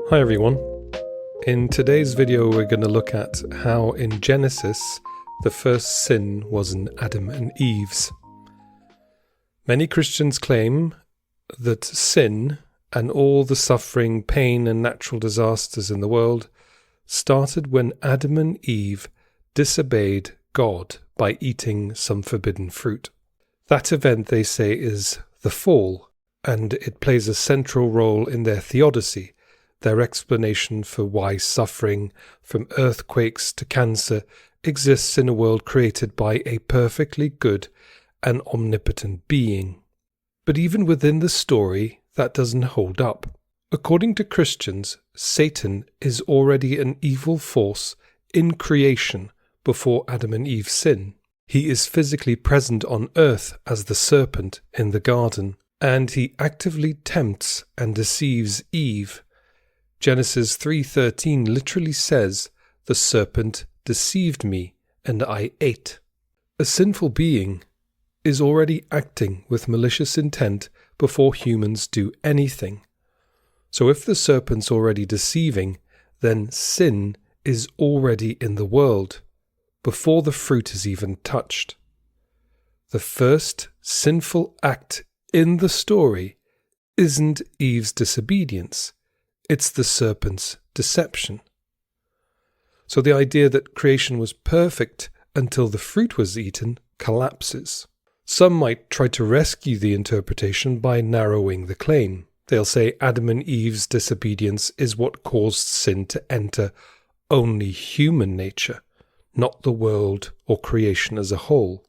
Hi everyone. In today's video we're going to look at how in Genesis the first sin was in Adam and Eve's. Many Christians claim that sin and all the suffering, pain and natural disasters in the world started when Adam and Eve disobeyed God by eating some forbidden fruit. That event, they say, is the fall, and it plays a central role in their theodicy, their explanation for why suffering, from earthquakes to cancer, exists in a world created by a perfectly good and omnipotent being. But even within the story, that doesn't hold up. According to Christians, Satan is already an evil force in creation before Adam and Eve sin. He is physically present on earth as the serpent in the garden, and he actively tempts and deceives Eve. Genesis 3:13 literally says, "The serpent deceived me, and I ate." A sinful being is already acting with malicious intent before humans do anything. So if the serpent's already deceiving, then sin is already in the world, before the fruit is even touched. The first sinful act in the story isn't Eve's disobedience. It's the serpent's deception. So the idea that creation was perfect until the fruit was eaten collapses. Some might try to rescue the interpretation by narrowing the claim. They'll say Adam and Eve's disobedience is what caused sin to enter only human nature, not the world or creation as a whole.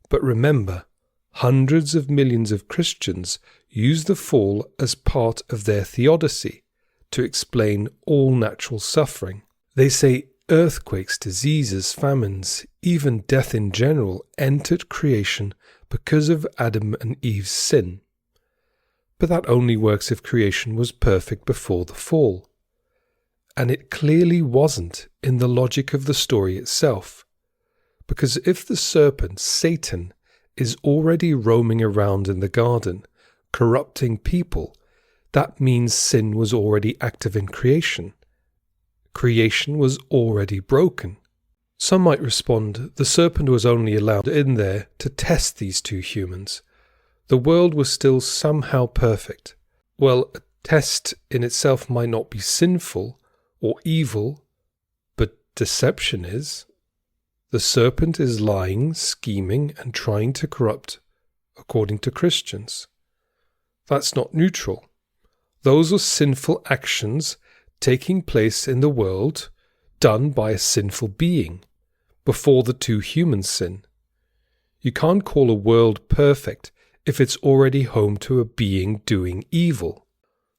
But remember, hundreds of millions of Christians use the fall as part of their theodicy to explain all natural suffering. They say earthquakes, diseases, famines, even death in general entered creation because of Adam and Eve's sin. But that only works if creation was perfect before the fall. And it clearly wasn't in the logic of the story itself. Because if the serpent, Satan, is already roaming around in the garden, corrupting people, that means sin was already active in creation. Creation was already broken. Some might respond, the serpent was only allowed in there to test these two humans. The world was still somehow perfect. Well, a test in itself might not be sinful or evil, but deception is. The serpent is lying, scheming, and trying to corrupt, according to Christians. That's not neutral. Those are sinful actions taking place in the world, done by a sinful being, before the two humans sin. You can't call a world perfect if it's already home to a being doing evil.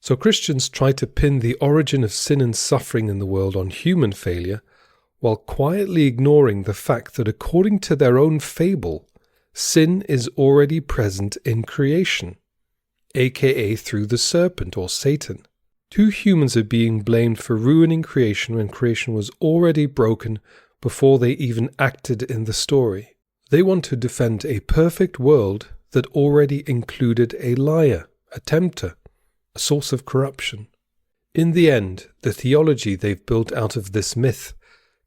So Christians try to pin the origin of sin and suffering in the world on human failure, while quietly ignoring the fact that according to their own fable, sin is already present in creation, aka through the serpent or Satan. Two humans are being blamed for ruining creation when creation was already broken before they even acted in the story. They want to defend a perfect world that already included a liar, a tempter, a source of corruption. In the end, the theology they've built out of this myth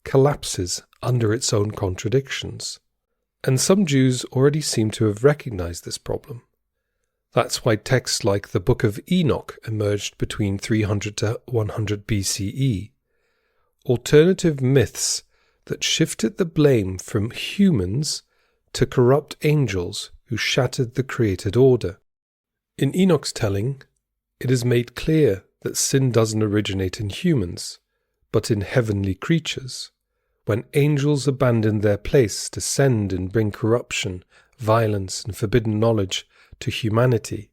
collapses under its own contradictions. And some Jews already seem to have recognized this problem. That's why texts like the Book of Enoch emerged between 300 to 100 BCE. Alternative myths that shifted the blame from humans to corrupt angels who shattered the created order. In Enoch's telling, it is made clear that sin doesn't originate in humans, but in heavenly creatures, when angels abandon their place to send and bring corruption, violence, and forbidden knowledge to humanity.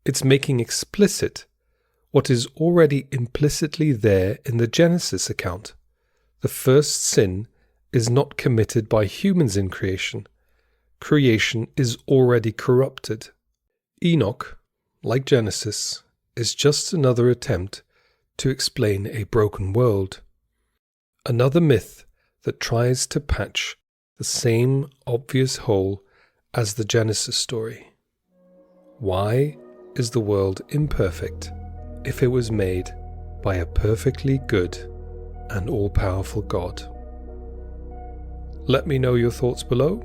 It's making explicit what is already implicitly there in the Genesis account. The first sin is not committed by humans in creation. Creation is already corrupted. Enoch, like Genesis, is just another attempt to explain a broken world. Another myth that tries to patch the same obvious hole as the Genesis story. Why is the world imperfect if it was made by a perfectly good and all-powerful God? Let me know your thoughts below,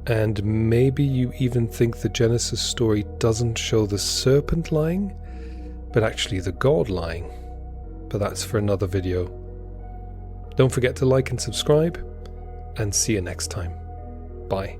and maybe you even think the Genesis story doesn't show the serpent lying, but actually the God lying. But that's for another video. Don't forget to like and subscribe, and see you next time. Bye.